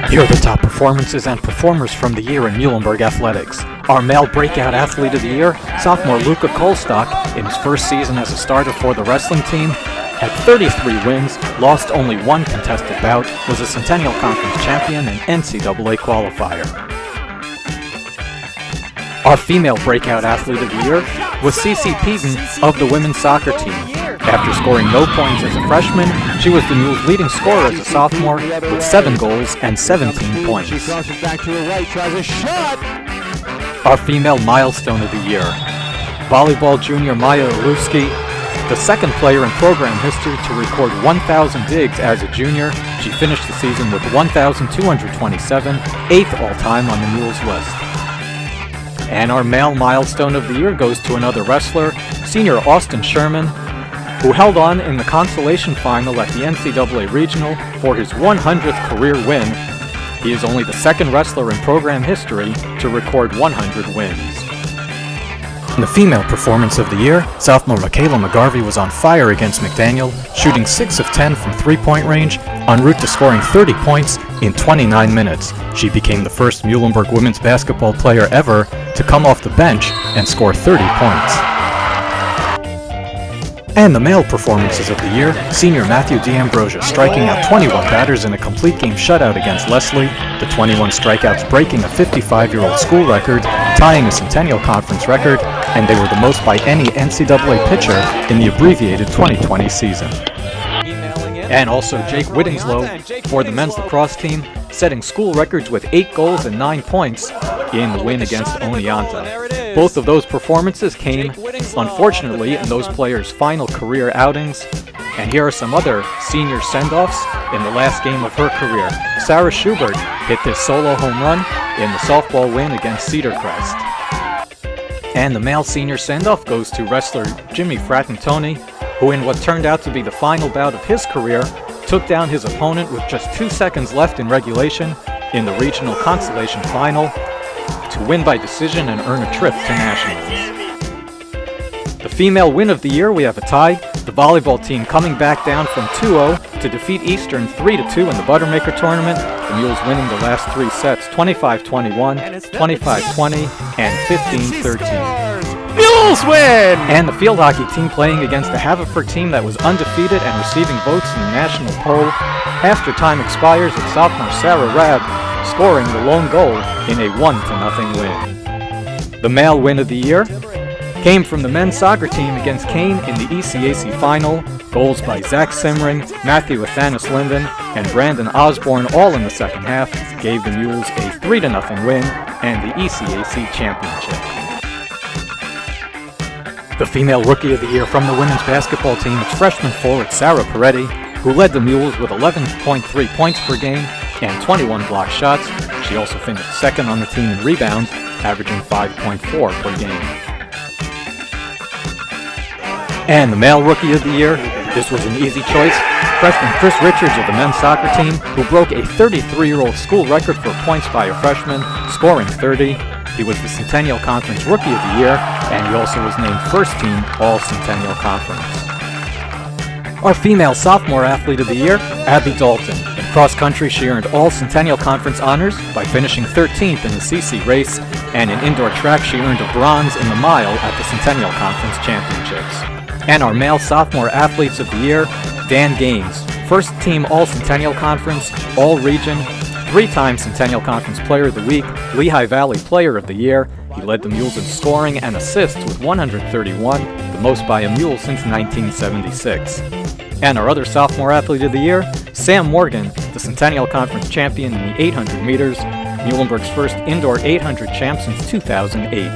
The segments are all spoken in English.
Here are the top performances and performers from the year in Muhlenberg Athletics. Our male breakout athlete of the year, sophomore Luca Colestock, in his first season as a starter for the wrestling team, had 33 wins, lost only one contested bout, was a Centennial Conference champion and NCAA qualifier. Our female breakout athlete of the year was Cece Peden of the women's soccer team. After scoring no points as a freshman, she was the Mules' leading scorer as a sophomore with 7 goals and 17 points. Our female milestone of the year, volleyball junior Maya Illovsky, the second player in program history to record 1,000 digs as a junior. She finished the season with 1,227, 8th all-time on the Mules list. And our male milestone of the year goes to another wrestler, senior Austin Sherman, who held on in the consolation final at the NCAA Regional for his 100th career win. He is only the second wrestler in program history to record 100 wins. In the female performance of the year, sophomore Mikaela McGarvey was on fire against McDaniel, shooting 6 of 10 from three-point range, en route to scoring 30 points in 29 minutes. She became the first Muhlenberg women's basketball player ever to come off the bench and score 30 points. And the male performances of the year, senior Matthew D'Ambrosia striking out 21 batters in a complete game shutout against Leslie, the 21 strikeouts breaking a 55-year-old school record, tying a Centennial Conference record, and they were the most by any NCAA pitcher in the abbreviated 2020 season. And also Jake Whittingslow for the men's lacrosse team, setting school records with 8 goals and 9 points in the win against Oneonta. Both of those performances came, unfortunately, in those players' final career outings. And here are some other senior send-offs in the last game of her career. Sarah Schubert hit this solo home run in the softball win against Cedar Crest. And the male senior send-off goes to wrestler Jimmy Fratantoni, who in what turned out to be the final bout of his career, took down his opponent with just 2 seconds left in regulation in the regional consolation final to win by decision and earn a trip to nationals. The female win of the year, we have a tie. The volleyball team coming back down from 2-0 to defeat Eastern 3-2 in the Buttermaker tournament. The Mules winning the last 3 sets, 25-21, 25-20, and 15-13. Mules win! And the field hockey team playing against the Haverford team that was undefeated and receiving votes in the national poll. After time expires, it's sophomore Sara Rabb scoring the lone goal in a 1-0 win. The male win of the year came from the men's soccer team against Kane in the ECAC final. Goals by Zach Simring, Matthew Athanas Linden, and Brandon Osborne all in the second half gave the Mules a 3-0 win and the ECAC championship. The female rookie of the year from the women's basketball team is freshman forward Sara Peretti, who led the Mules with 11.3 points per game and 21 block shots. She also finished second on the team in rebounds, averaging 5.4 per game. And the male rookie of the year, this was an easy choice. Freshman Chris Richards of the men's soccer team, who broke a 33-year-old school record for points by a freshman, scoring 30. He was the Centennial Conference Rookie of the Year, and he also was named first team All-Centennial Conference. Our female sophomore athlete of the year, Abby Dalton. In cross country, she earned all Centennial Conference honors by finishing 13th in the CC race, and in indoor track, she earned a bronze in the mile at the Centennial Conference Championships. And our male sophomore athletes of the year, Dan Gaines, first team All-Centennial Conference, All-Region, 3-time Centennial Conference Player of the Week, Lehigh Valley Player of the Year. He led the Mules in scoring and assists with 131, the most by a Mule since 1976. And our other sophomore athlete of the year, Sam Morgan, the Centennial Conference champion in the 800 meters, Muhlenberg's first indoor 800 champ since 2008.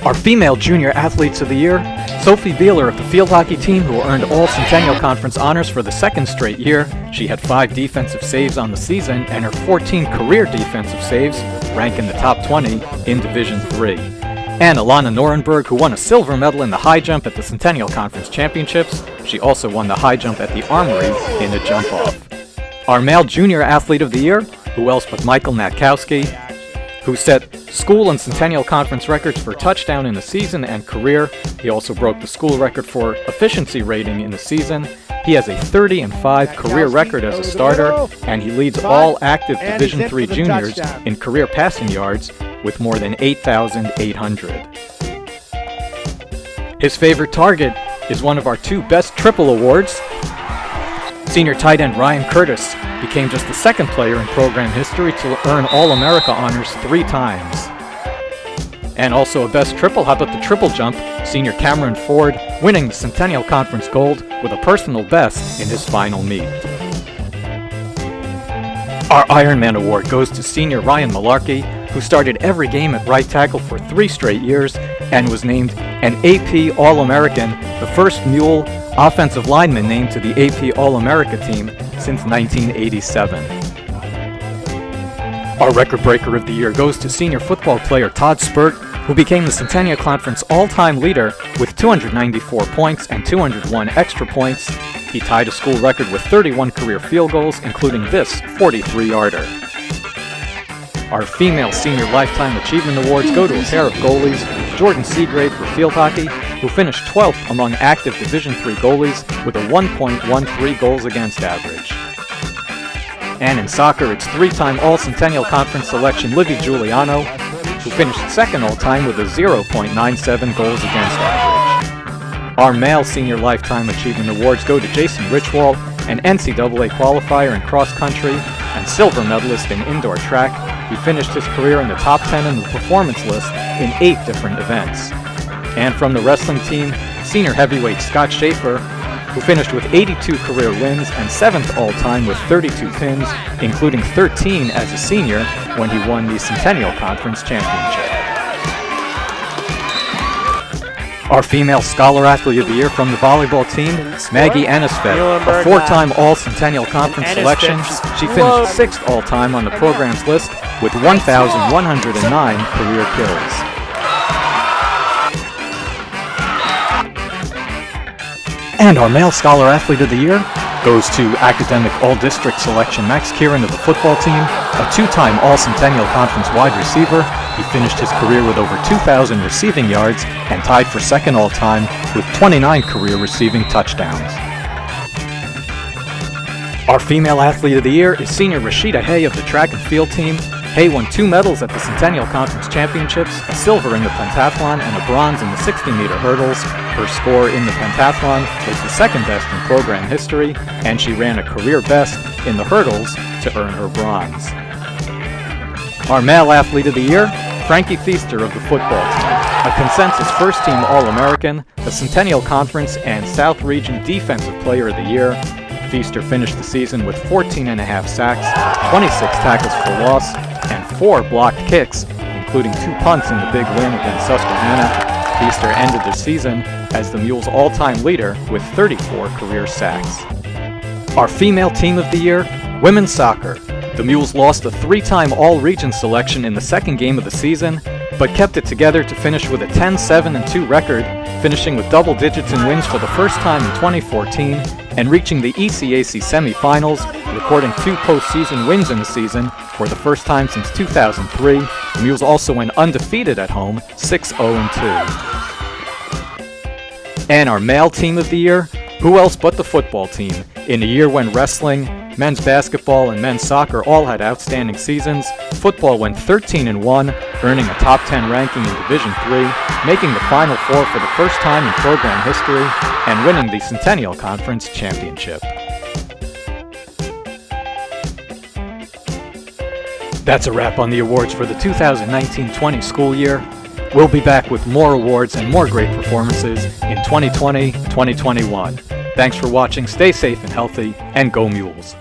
Our female junior athletes of the year, Sophie Beeler of the field hockey team, who earned all Centennial Conference honors for the second straight year. She had 5 defensive saves on the season, and her 14 career defensive saves rank in the top 20 in Division III. And Alana Noehrenberg, who won a silver medal in the high jump at the Centennial Conference Championships. She also won the high jump at the Armory in the jump off. Our male junior athlete of the year, who else but Michael Hnatkowsky, who set school and Centennial Conference records for touchdown in the season and career. He also broke the school record for efficiency rating in the season, He has a 30-5 career record as a starter, and he leads all active Division III juniors in career passing yards with more than 8,800. His favorite target is one of our 2 best triple awards. Senior tight end Ryan Curtis became just the 2nd player in program history to earn All-America honors 3 times. And also a best triple, how about the triple jump? Senior Cameron Ford winning the Centennial Conference Gold with a personal best in his final meet. Our Ironman Award goes to senior Ryan Malarkey, who started every game at right tackle for 3 straight years and was named an AP All-American, the first Mule offensive lineman named to the AP All-America team since 1987. Our record breaker of the year goes to senior football player Todd Spirt, who became the Centennial Conference all-time leader with 294 points and 201 extra points. He tied a school record with 31 career field goals, including this 43-yarder. Our female senior lifetime achievement awards go to a pair of goalies, Jordan Segrave for field hockey, who finished 12th among active Division III goalies with a 1.13 goals against average. And in soccer, it's 3-time All-Centennial Conference selection Libby Juliano, who finished 2nd all-time with a 0.97 goals against average. Our male senior lifetime achievement awards go to Jason Richwall, an NCAA qualifier in cross country and silver medalist in indoor track. He finished his career in the top 10 in the performance list in 8 different events. And from the wrestling team, senior heavyweight Scott Schaeffer, who finished with 82 career wins and 7th all-time with 32 pins, including 13 as a senior when he won the Centennial Conference Championship. Our female Scholar Athlete of the Year from the volleyball team, Maggie Enestvedt, a 4-time All-Centennial Conference selection. She finished 6th all-time on the program's list with 1,109 career kills. And our male Scholar Athlete of the Year goes to academic all-district selection Max Kirin of the football team, a 2-time All-Centennial Conference wide receiver. He finished his career with over 2,000 receiving yards and tied for 2nd all-time with 29 career receiving touchdowns. Our female Athlete of the Year is senior Rashida Haye of the track and field team. Haye won 2 medals at the Centennial Conference Championships, a silver in the pentathlon and a bronze in the 60-meter hurdles. Her score in the pentathlon was the 2nd best in program history, and she ran a career best in the hurdles to earn her bronze. Our male Athlete of the Year, Frankie Feaster of the football team, a consensus first-team All-American, the Centennial Conference and South Region Defensive Player of the Year. Feaster finished the season with 14.5 sacks, 26 tackles for loss, and 4 blocked kicks, including 2 punts in the big win against Susquehanna. Feaster ended the season as the Mules' all-time leader with 34 career sacks. Our female team of the year, women's soccer. The Mules lost a 3-time All-Region selection in the 2nd game of the season, but kept it together to finish with a 10-7-2 record, finishing with double digits in wins for the first time in 2014, and reaching the ECAC semifinals, recording 2 postseason wins in the season for the first time since 2003. The Mules also went undefeated at home, 6-0-2. And our male team of the year, who else but the football team? In a year when wrestling, men's basketball, and men's soccer all had outstanding seasons, football went 13-1, earning a top 10 ranking in Division III, making the Final Four for the first time in program history, and winning the Centennial Conference Championship. That's a wrap on the awards for the 2019-20 school year. We'll be back with more awards and more great performances in 2020-2021. Thanks for watching, stay safe and healthy, and go Mules!